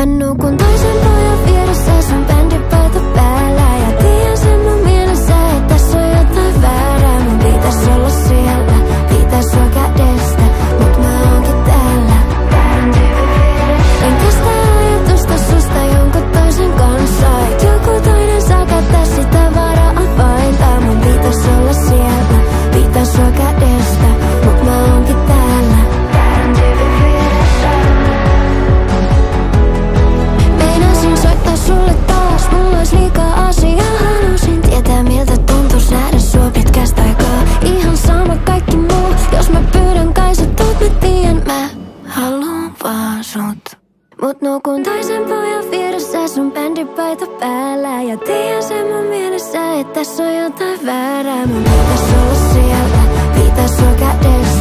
Mä nukun toisen pojan vieressä sun bändipaita päällä. Ja tiedän sen mun mielessä, että tässä on jotain väärää. Mun pitäis olla siellä, pitäis sua kädestä, mut mä oonkin täällä väärän tyypin vieressä. En kestä ajatusta susta jonkun toisen kanssa, et joku toinen saa käyttää sitä vara-avainta. Mun pitäis olla siellä, pitäis sua kädestä, mut mä oonkin täällä väärän tyypin vieressä. Meinasin soittaa sulle taas, mulla ois liikaa asiaa. Halusin tietää miltä tuntuis nähdä sua pitkästä aikaa. Ihan sama kaikki muu, jos mä pyydän kai sä tuut. Mä tien mä haluun vaan sut. Mut nukun toisen pojan vieressä sun bändipaita päällä. Ja tiedän sen mun mielessä, että tässä on jotain väärää. Mun pitäis olla siellä, pitäis sua kädessä.